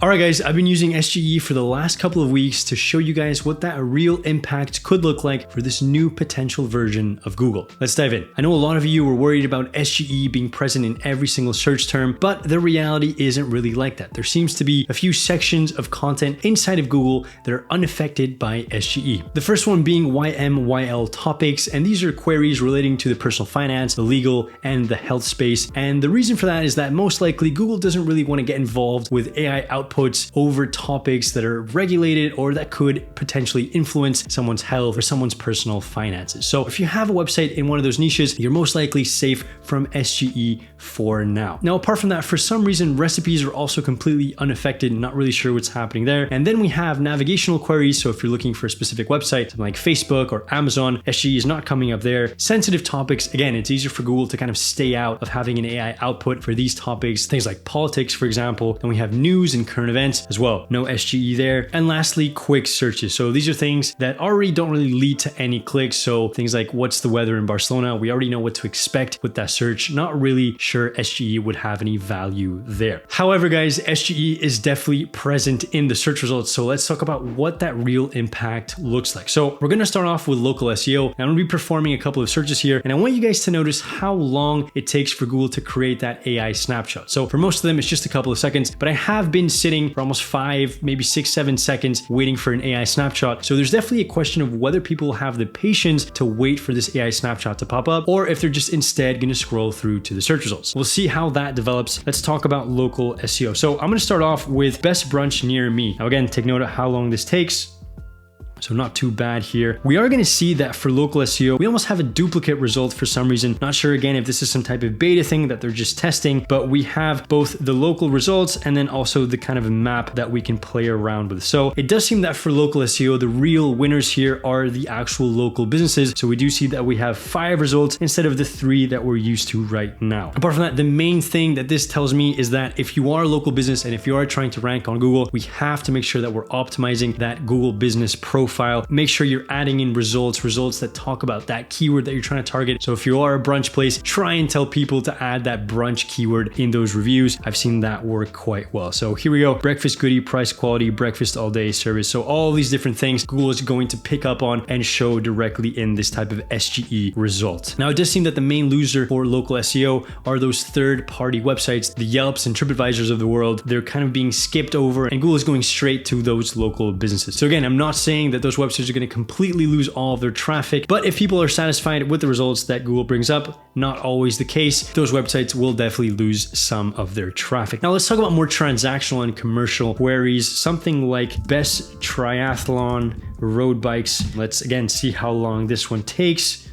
All right, guys, I've been using SGE for the last couple of weeks to show you guys what that real impact could look like for this new potential version of Google. Let's dive in. I know a lot of you were worried about SGE being present in every single search term, but the reality isn't really like that. There seems to be a few sections of content inside of Google that are unaffected by SGE. The first one being YMYL topics, and these are queries relating to the personal finance, the legal, and the health space. And the reason for that is that most likely Google doesn't really want to get involved with AI outputs over topics that are regulated or that could potentially influence someone's health or someone's personal finances. So if you have a website in one of those niches, you're most likely safe from SGE for now. Now, apart from that, for some reason, recipes are also completely unaffected, not really sure what's happening there. And then we have navigational queries. So if you're looking for a specific website, something like Facebook or Amazon, SGE is not coming up there. Sensitive topics, again, it's easier for Google to kind of stay out of having an AI output for these topics, things like politics, for example. Then we have news and current events as well. No SGE there. And lastly, quick searches. So these are things that already don't really lead to any clicks. So things like what's the weather in Barcelona? We already know what to expect with that search. Not really sure SGE would have any value there. However, guys, SGE is definitely present in the search results. So let's talk about what that real impact looks like. So we're going to start off with local SEO. And I'm going to be performing a couple of searches here. And I want you guys to notice how long it takes for Google to create that AI snapshot. So for most of them, it's just a couple of seconds, but I have been sitting for almost 5, maybe 6, 7 seconds waiting for an AI snapshot. So there's definitely a question of whether people have the patience to wait for this AI snapshot to pop up, or if they're just instead going to scroll through to the search results. We'll see how that develops. Let's talk about local SEO. So I'm going to start off with best brunch near me. Now again, take note of how long this takes. So not too bad here. We are going to see that for local SEO, we almost have a duplicate result for some reason. Not sure again if this is some type of beta thing that they're just testing, but we have both the local results and then also the kind of map that we can play around with. So it does seem that for local SEO, the real winners here are the actual local businesses. So we do see that we have 5 results instead of the 3 that we're used to right now. Apart from that, the main thing that this tells me is that if you are a local business and if you are trying to rank on Google, we have to make sure that we're optimizing that Google business profile. Make sure you're adding in results that talk about that keyword that you're trying to target. So if you are a brunch place, try and tell people to add that brunch keyword in those reviews. I've seen that work quite well. So here we go. Breakfast goodie, price quality, breakfast all day service. So all these different things Google is going to pick up on and show directly in this type of SGE result. Now it does seem that the main loser for local SEO are those third-party websites, the Yelps and TripAdvisors of the world. They're kind of being skipped over and Google is going straight to those local businesses. So again, I'm not saying that those websites are going to completely lose all of their traffic, but if people are satisfied with the results that Google brings up, not always the case, those websites will definitely lose some of their traffic. Now let's talk about more transactional and commercial queries, something like best triathlon road bikes. Let's again see how long this one takes.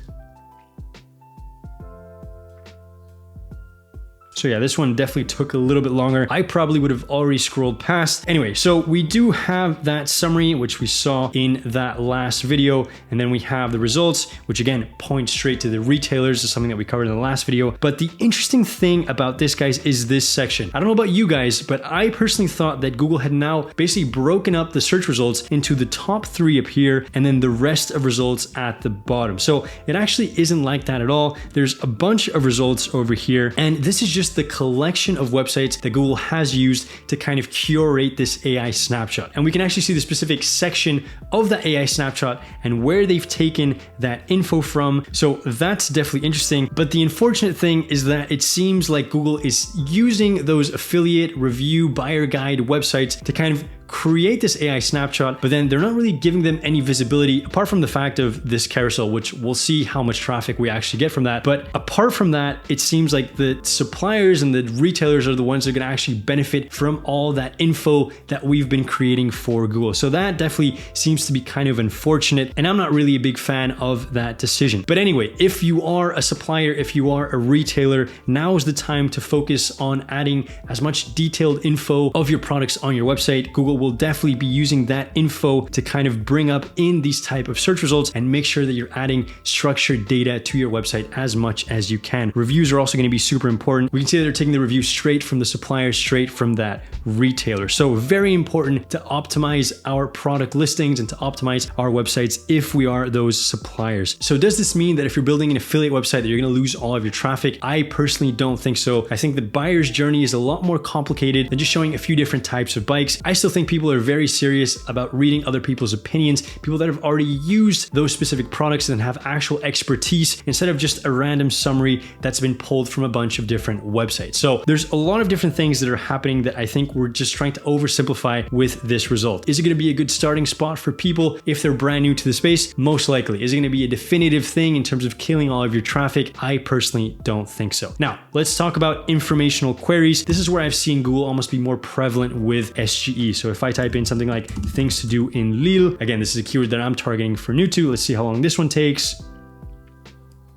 So yeah, this one definitely took a little bit longer. I probably would have already scrolled past. Anyway, so we do have that summary, which we saw in that last video. And then we have the results, which again, point straight to the retailers. This is something that we covered in the last video. But the interesting thing about this, guys, is this section. I don't know about you guys, but I personally thought that Google had now basically broken up the search results into the top 3 up here and then the rest of results at the bottom. So it actually isn't like that at all. There's a bunch of results over here. And this is just the collection of websites that Google has used to kind of curate this AI snapshot. And we can actually see the specific section of the AI snapshot and where they've taken that info from. So that's definitely interesting. But the unfortunate thing is that it seems like Google is using those affiliate review buyer guide websites to kind of create this AI snapshot, but then they're not really giving them any visibility apart from the fact of this carousel, which we'll see how much traffic we actually get from that. But apart from that, it seems like the suppliers and the retailers are the ones that are going to actually benefit from all that info that we've been creating for Google. So that definitely seems to be kind of unfortunate, and I'm not really a big fan of that decision. But anyway, if you are a supplier, if you are a retailer, now is the time to focus on adding as much detailed info of your products on your website. Google will definitely be using that info to kind of bring up in these type of search results and make sure that you're adding structured data to your website as much as you can. Reviews are also going to be super important. We can see that they're taking the review straight from the supplier, straight from that retailer. So very important to optimize our product listings and to optimize our websites if we are those suppliers. So does this mean that if you're building an affiliate website that you're going to lose all of your traffic? I personally don't think so. I think the buyer's journey is a lot more complicated than just showing a few different types of bikes. I still think people are very serious about reading other people's opinions, people that have already used those specific products and have actual expertise instead of just a random summary that's been pulled from a bunch of different websites. So there's a lot of different things that are happening that I think we're just trying to oversimplify with this result. Is it going to be a good starting spot for people if they're brand new to the space? Most likely. Is it going to be a definitive thing in terms of killing all of your traffic? I personally don't think so. Now, let's talk about informational queries. This is where I've seen Google almost be more prevalent with SGE. So if I type in something like things to do in Lille, again, this is a keyword that I'm targeting for new to. Let's see how long this one takes.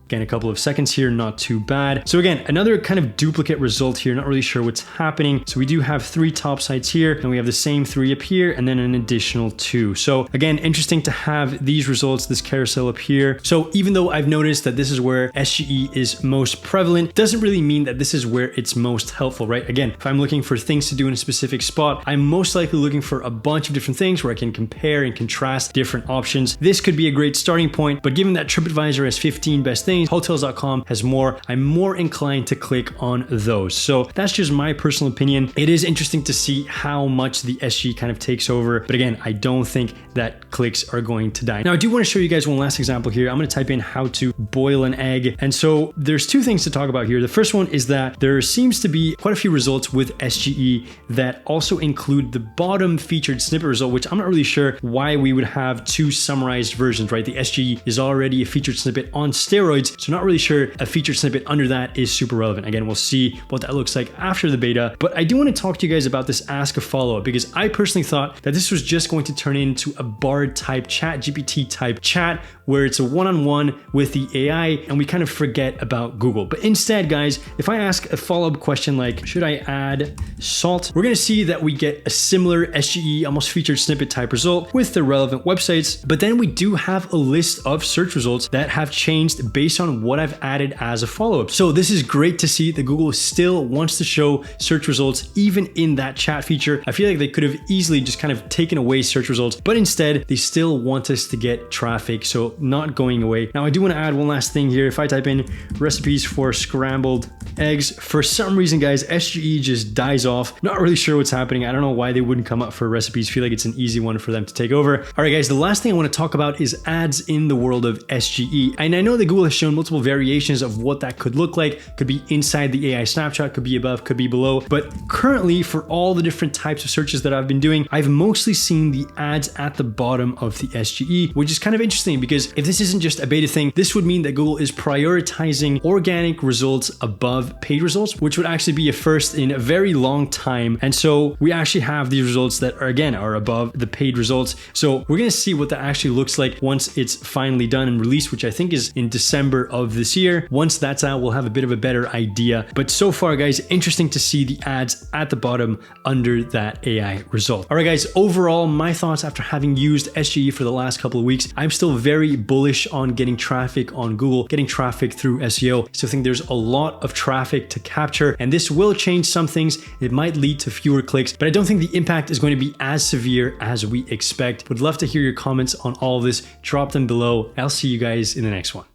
Again, a couple of seconds here, not too bad. So again, another kind of duplicate result here, not really sure what's happening. So we do have 3 top sites here, and we have the same 3 up here, and then an additional 2. So again, interesting to have these results, this carousel up here. So even though I've noticed that this is where SGE is most prevalent, doesn't really mean that this is where it's most helpful, right? Again, if I'm looking for things to do in a specific spot, I'm most likely looking for a bunch of different things where I can compare and contrast different options. This could be a great starting point, but given that TripAdvisor has 15 best things, hotels.com has more, I'm more inclined to click on those. So that's just my personal opinion. It is interesting to see how much the SGE kind of takes over. But again, I don't think that clicks are going to die. Now, I do want to show you guys one last example here. I'm going to type in how to boil an egg. And so there's 2 things to talk about here. The first one is that there seems to be quite a few results with SGE that also include the bottom featured snippet result, which I'm not really sure why we would have 2 summarized versions, right? The SGE is already a featured snippet on steroids. So not really sure a featured snippet under that is super relevant. Again, we'll see what that looks like after the beta, but I do want to talk to you guys about this ask a follow-up because I personally thought that this was just going to turn into a Bard type chat, GPT type chat, where it's a one-on-one with the AI and we kind of forget about Google. But instead, guys, if I ask a follow-up question like, should I add salt? We're going to see that we get a similar SGE, almost featured snippet type result with the relevant websites. But then we do have a list of search results that have changed based on what I've added as a follow-up. So this is great to see that Google still wants to show search results even in that chat feature. I feel like they could have easily just kind of taken away search results, but instead they still want us to get traffic. So not going away. Now I do want to add one last thing here. If I type in recipes for scrambled eggs, for some reason, guys, SGE just dies off. Not really sure what's happening. I don't know why they wouldn't come up for recipes. Feel like it's an easy one for them to take over. All right, guys, the last thing I want to talk about is ads in the world of SGE. And I know that Google has shown multiple variations of what that could look like. Could be inside the AI snapshot, could be above, could be below. But currently, for all the different types of searches that I've been doing, I've mostly seen the ads at the bottom of the SGE, which is kind of interesting because if this isn't just a beta thing, this would mean that Google is prioritizing organic results above paid results, which would actually be a first in a very long time. And so we actually have these results that are, again, are above the paid results. So we're going to see what that actually looks like once it's finally done and released, which I think is in December of this year. Once that's out, we'll have a bit of a better idea. But so far, guys, interesting to see the ads at the bottom under that AI result. All right, guys, overall, my thoughts after having used SGE for the last couple of weeks, I'm still very bullish on getting traffic on Google, getting traffic through SEO. So I think there's a lot of traffic to capture, and this will change some things. It might lead to fewer clicks, but I don't think the impact is going to be as severe as we expect. Would love to hear your comments on all of this. Drop them below. I'll see you guys in the next one.